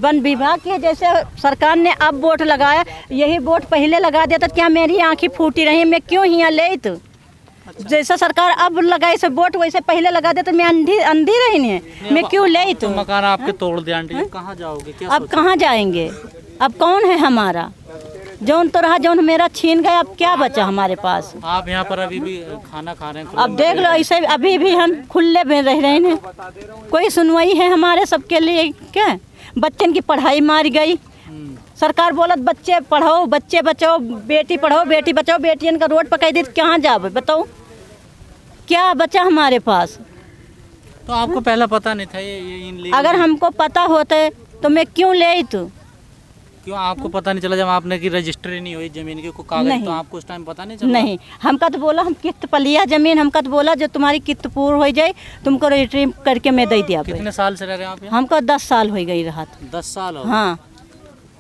One विभाग के जैसे सरकार ने अब वोट लगाया, यही वोट पहले लगा देता क्या मेरी आँखें फूटी रही, मैं क्यों यहाँ ले तो जैसा सरकार अब लगाए से वोट वैसे पहले लगा दे तो मैं अंधी रही नहीं, मैं क्यों ले तो मकान आपके तोड़ दिया आंटी, कहाँ जाओगे? क्या अब कहाँ जाएंगे? अब कौन है हमारा? जौन तो रहा जौन मेरा छीन गया, अब क्या बचा हमारे पास? आप यहाँ पर अभी भी खाना खा रहे हैं? अब देख लो ऐसे अभी भी हम खुले में रह रहे हैं, कोई सुनवाई है हमारे सबके लिए क्या? बच्चन की पढ़ाई मार गई, सरकार बोलत बच्चे पढ़ाओ बच्चे बचाओ, बेटी पढ़ाओ बेटी बचाओ, बेटियन का रोड पकड़ दी कहाँ जाओ बताओ, क्या बचा हमारे पास? तो आपको पहला पता नहीं था ये अगर हमको पता होता तो मैं क्यों ले तो? क्यों आपको पता नहीं चला जब आपने की रजिस्ट्री नहीं हुई जमीन की कोई कागज, तो आपको उस टाइम पता नहीं चला? नहीं, हमका तो बोला हम किस्त पलिया जमीन, हमका तो बोला जो तुम्हारी किस्त पूर्ण हो जाए तुमको रजिस्ट्री करके मैं दे दिया। कितने साल से रह रहे हैं आप यहाँ? हमको 10 साल हो गई रहा। 10 साल हो? हाँ,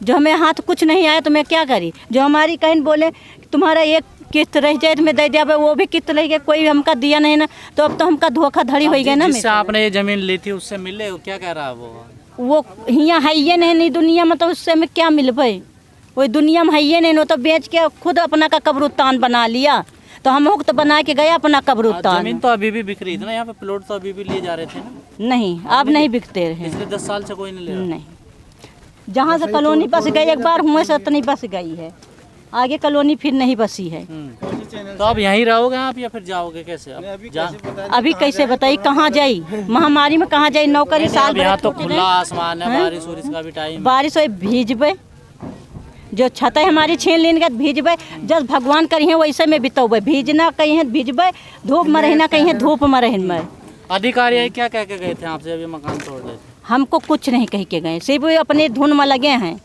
जो हमें हाथ कुछ नहीं आया तो मैं क्या करी? जो हमारी कहीं बोले तुम्हारा एक किस्त रह जाए तो मैं दे दिया, वो भी किस्त रह गया, कोई हमका दिया नहीं ना, तो अब तो हमका धोखाधड़ी हो गया ना। जिससे आपने ये जमीन ली थी उससे मिले? क्या कह रहा है वो यहाँ है ये नहीं दुनिया में, तो उससे मैं क्या मिल पाई? वही दुनिया में है ये नहीं, तो बेच के खुद अपना का कब्रिस्तान बना लिया, तो हम तो बना के गए अपना कब्रिस्तान। जमीन तो अभी भी बिक रही थी ना यहाँ पे, प्लॉट तो अभी भी लिए जा रहे थे ना? नहीं, अब नहीं बिकते रहे। पिछले 10 साल से कोई नहीं ले रहा? नहीं, जहाँ से कॉलोनी बस गई एक बार हुए से इतनी बस गई है, आगे कॉलोनी फिर नहीं बसी है। तो अब यहीं रहोगे आप या फिर जाओगे कैसे? अभी कैसे बताइए कहाँ जाई? महामारी में कहाँ जाई? नौकरी साल यहाँ तो खुला आसमान है, बारिश और इसका भी टाइम, बारिश हो भीजबे, जो छत है हमारी छीन लेने के भीजबे, जब भगवान करी है वैसे में बितौबे, भीजना कहीं है भीजबे, धूप में रहना कहीं है धूप में रहना। अधिकारी क्या कह के गए थे आपसे अभी मकान तोड़ रहे थे? हमको कुछ नहीं कह के गए, सिर्फ अपने धुन में लगे हैं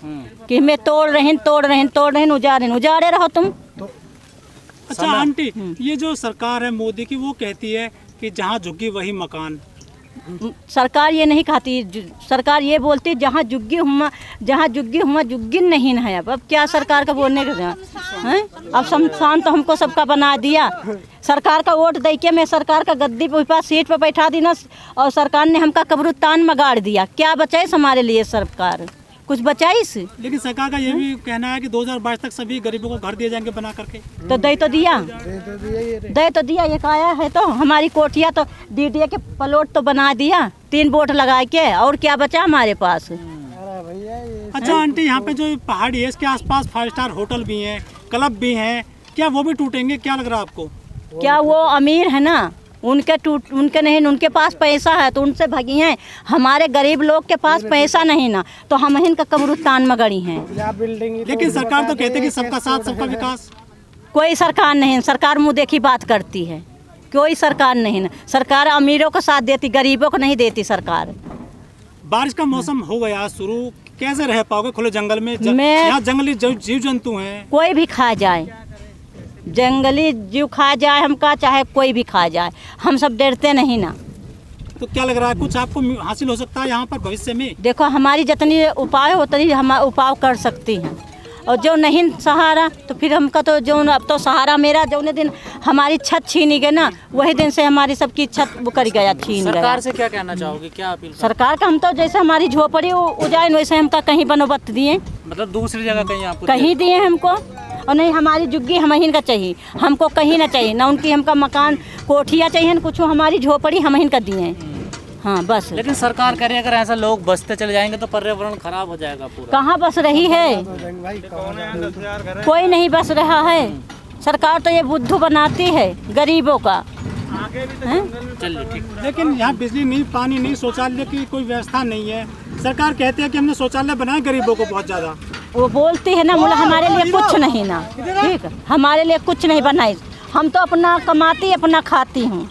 कि हमें तोड़ रहे उजाड़े रहो तुम। अच्छा आंटी, ये जो सरकार है मोदी की वो कहती है कि जहाँ झुग्गी वही मकान। सरकार ये नहीं कहती, सरकार ये बोलती जहाँ जुग्गी हुआ जुग्गी नहीं है। अब क्या सरकार का बोलने का हैं? अब शमशान तो हमको सबका बना दिया, सरकार का वोट दे के मैं सरकार का गद्दी पे पास सीट पे बैठा दी ना, और सरकार ने हमका कब्रिस्तान में गाड़ दिया। क्या बचाए हमारे लिए सरकार? कुछ बचाइस? लेकिन सरकार का ये भी कहना है कि 2022 तक सभी गरीबों को घर दिए जाएंगे बना करके। तो दे तो दिया एक आया है तो हमारी कोठिया तो डीडीए के प्लॉट तो बना दिया 3 वोट लगा के, और क्या बचा हमारे पास? अच्छा आंटी, यहाँ पे जो पहाड़ी है इसके आसपास 5 स्टार होटल भी हैं, क्लब भी हैं, क्या वो भी टूटेंगे? क्या लग रहा है आपको? क्या वो अमीर है ना, उनके नहीं, उनके पास पैसा है तो उनसे भगी हैं। हमारे गरीब लोग के पास पैसा नहीं ना, तो हम इनका कब्रिस्तान में गड़ी हैं। लेकिन सरकार तो कहते हैं कि सबका साथ सबका विकास। कोई सरकार नहीं, सरकार मुँह देखी बात करती है, कोई सरकार नहीं ना। सरकार अमीरों को साथ देती, गरीबों को नहीं देती सरकार। बारिश का मौसम हो गया शुरू, कैसे रह पाओगे खुले जंगल में? यहाँ जंगली जीव जंतु हैं, कोई भी खा जाए, जंगली जीव खा जाए हमका, चाहे कोई भी खा जाए, हम सब डरते नहीं ना। तो क्या लग रहा है कुछ आपको हासिल हो सकता है यहाँ पर भविष्य में? देखो हमारी जितनी उपाय होती हम उपाय कर सकती हैं, और जो नहीं सहारा तो फिर हमका तो जो अब तो सहारा मेरा जो दिन हमारी छत छीनी गई ना, वही दिन से हमारी सबकी छत कर गया, छीन गया। सरकार से क्या कहना चाहोगे? क्या अपील? सरकार का हम तो जैसे हमारी झोपड़ी उजाए वैसे हमका कहीं बनोबत दिए, मतलब दूसरी जगह कहीं आपको कहीं दिए हमको, और नहीं हमारी जुग्गी हम ही का चाहिए, हमको कहीं ना चाहिए ना, उनकी हमका मकान कोठिया चाहिए ना कुछ, हमारी झोपड़ी हम ही का दिए। हाँ बस। लेकिन सरकार कह रही है अगर ऐसा लोग बसते चले जाएंगे तो पर्यावरण खराब हो जाएगा पूरा। कहाँ बस रही है? कोई नहीं बस रहा है। सरकार तो ये बुद्धू बनाती है गरीबों का। चलिए ठीक। लेकिन यहाँ बिजली नहीं, पानी नहीं, शौचालय की कोई व्यवस्था नहीं है। सरकार कहती है कि हमने शौचालय बनाए गरीबों को बहुत ज्यादा। वो बोलती है ना, बोला हमारे लिए कुछ नहीं ना, ठीक है, हमारे लिए कुछ नहीं बनाई। हम तो अपना कमाती अपना खाती हूँ,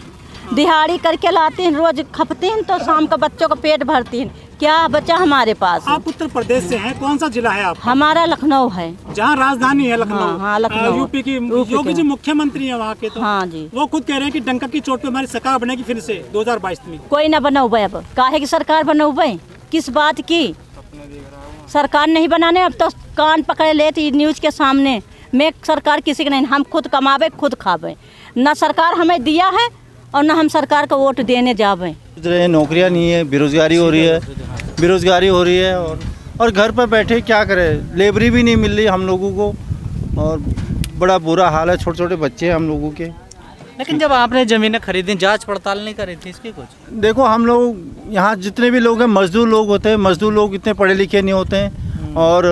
दिहाड़ी करके लाती हैं, रोज खपती हैं, तो शाम का बच्चों का पेट भरती हैं। क्या बचा हमारे पास? आप उत्तर प्रदेश से हैं, कौन सा जिला है आप? हमारा लखनऊ है, जहाँ राजधानी है लखनऊ। हाँ, लखनऊ यूपी की योगी जी मुख्यमंत्री है वहाँ के, तो हाँ जी, वो खुद कह रहे हैं कि डंका की चोट पे हमारी सरकार बनेगी फिर से 2022 में। कोई ना बनौबे, अब काहे की सरकार बनौबे? किस बात की सरकार नहीं बनाने? अब तो कान पकड़े लेती न्यूज़ के सामने। मैं सरकार किसी के नहीं, हम खुद कमावे खुद खावे, ना सरकार हमें दिया है और ना हम सरकार को वोट देने जावे। नौकरियां नहीं है, बेरोजगारी हो रही है और और घर पर बैठे क्या करें, लेबरी भी नहीं मिल रही हम लोगों को और बड़ा बुरा हाल है, छोटे छोटे बच्चे हैं हम लोगों के। लेकिन जब आपने ज़मीनें खरीदी, जांच पड़ताल नहीं करी थी इसकी कुछ? देखो हम लोग यहाँ जितने भी लोग हैं मज़दूर लोग होते हैं, मज़दूर लोग इतने पढ़े लिखे नहीं होते हैं और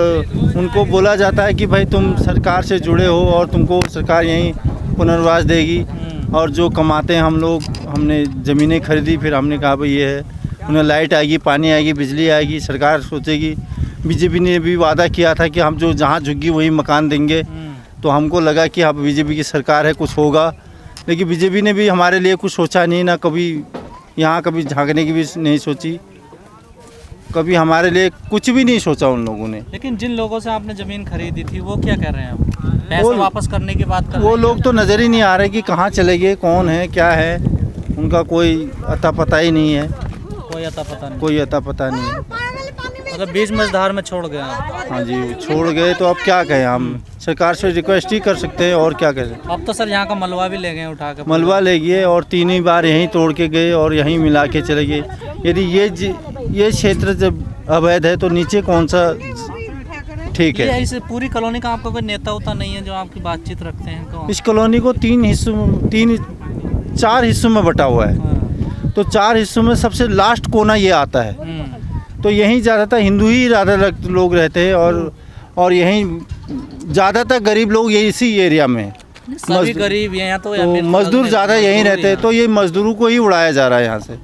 उनको बोला जाता है कि भाई तुम सरकार से जुड़े हो और तुमको सरकार यहीं पुनर्वास देगी। और जो कमाते हैं हम लोग, हमने ज़मीनें खरीदी, फिर हमने कहा भाई ये है, उन्हें लाइट आएगी, पानी आएगी, बिजली आएगी, सरकार सोचेगी। बीजेपी ने भी वादा किया था कि हम जो जहाँ झुग्गी वहीं मकान देंगे, तो हमको लगा कि अब बीजेपी की सरकार है कुछ होगा, लेकिन बीजेपी ने भी हमारे लिए कुछ सोचा नहीं, ना कभी यहाँ कभी झांकने की भी नहीं सोची, कभी हमारे लिए कुछ भी नहीं सोचा उन लोगों ने। लेकिन जिन लोगों से आपने ज़मीन खरीदी थी वो क्या कर रहे हैं अब? पैसा वापस करने की बात कर रहे वो हैं? लोग तो नज़र ही नहीं आ रहे कि कहाँ चले गए, कौन है, क्या है, उनका कोई अता पता ही नहीं है। कोई अता पता नहीं, कोई अता पता नहीं है। मतलब बीच मझधार में छोड़ गए आप। हाँ जी, छोड़ गए तो अब क्या कहें, हम सरकार से रिक्वेस्ट ही कर सकते हैं और क्या करें। अब तो सर यहाँ का मलबा भी ले गए उठा के। मलबा ले गए और 3 ही बार यहीं तोड़ के गए और यहीं मिला के चले गए। यदि ये क्षेत्र जब अवैध है तो नीचे कौन सा ठीक ये है। इस पूरी कॉलोनी का आपका कोई नेता होता नहीं है जो आपकी बातचीत रखते हैं? तो इस कॉलोनी को 4 हिस्सों में बटा हुआ है, हाँ। तो 4 हिस्सों में सबसे लास्ट कोना ये आता है, तो यहीं ज़्यादातर हिंदू ही ज़्यादा लोग रहते हैं और यहीं ज़्यादातर गरीब लोग ये इसी एरिया में हैं। सभी गरीब यहाँ तो मज़दूर ज़्यादा यहीं रहते हैं, तो ये मज़दूरों को ही उड़ाया जा रहा है यहाँ से,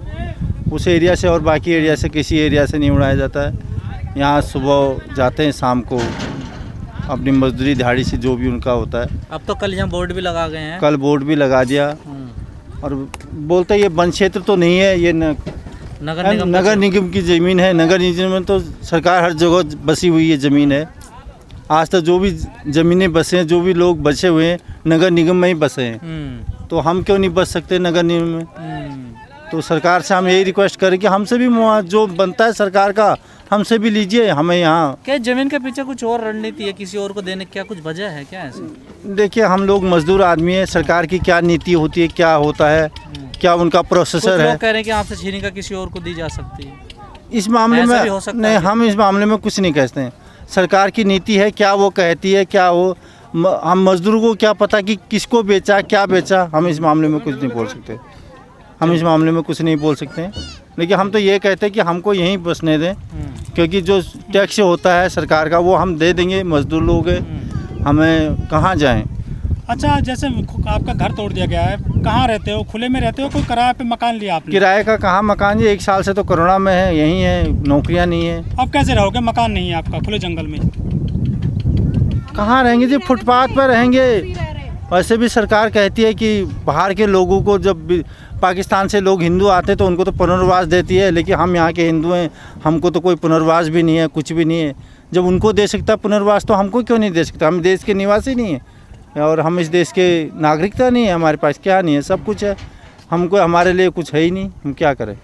उस एरिया से और बाकी एरिया से किसी एरिया से नहीं उड़ाया जाता है। यहाँ सुबह जाते हैं, शाम को अपनी मजदूरी दिहाड़ी से जो भी उनका होता है। अब तो कल यहाँ बोर्ड भी लगा गए हैं। कल बोर्ड भी लगा दिया और बोलते ये वन क्षेत्र तो नहीं है, ये नगर निगम की ज़मीन है। नगर निगम में तो सरकार हर जगह बसी हुई है ज़मीन है। आज तक जो भी ज़मीनें बसे हैं, जो भी लोग बचे हुए हैं, नगर निगम में ही बसे हैं, तो हम क्यों नहीं बच सकते नगर निगम में? तो सरकार से हम यही रिक्वेस्ट करें कि हमसे भी जो बनता है सरकार का, हमसे भी लीजिए। हमें यहाँ क्या जमीन के पीछे कुछ और रणनीति है, किसी और को देने की क्या कुछ वजह है क्या ऐसे? देखिए हम लोग मजदूर आदमी है, सरकार की क्या नीति होती है, क्या होता है, क्या उनका प्रोसेसर है। लोग कह रहे हैं कि आपसे छीनी का किसी और को दी जा सकती है, इस मामले में नहीं, हम इस मामले में कुछ नहीं कहते हैं। सरकार की नीति है, क्या वो कहती है, क्या वो हम मजदूरों को क्या पता कि किसको बेचा, क्या बेचा, हम इस मामले में कुछ नहीं बोल सकते। हम इस मामले में कुछ नहीं बोल सकते हैं, लेकिन हम तो ये कहते हैं कि हमको यहीं बसने दें, क्योंकि जो टैक्स होता है सरकार का वो हम दे देंगे, मजदूर लोग हैं, हमें कहाँ जाएं। अच्छा, जैसे आपका घर तोड़ दिया गया है, कहाँ रहते हो? खुले में रहते हो, कोई किराए पे मकान लिया आपने? किराए का कहाँ मकान जी, 1 साल से तो कोरोना में है, यहीं है, नौकरियाँ नहीं है। अब कैसे रहोगे? मकान नहीं है आपका खुले जंगल में, कहाँ रहेंगे जी? फुटपाथ पर रहेंगे। वैसे भी सरकार कहती है कि बाहर के लोगों को, जब पाकिस्तान से लोग हिंदू आते तो उनको तो पुनर्वास देती है, लेकिन हम यहाँ के हिंदू हैं, हमको तो कोई पुनर्वास भी नहीं है, कुछ भी नहीं है। जब उनको दे सकता पुनर्वास तो हमको क्यों नहीं दे सकता? हम देश के निवासी नहीं हैं और हम इस देश के नागरिकता नहीं है हमारे पास, क्या नहीं है, सब कुछ है, हमको हमारे लिए कुछ है ही नहीं, हम क्या करें।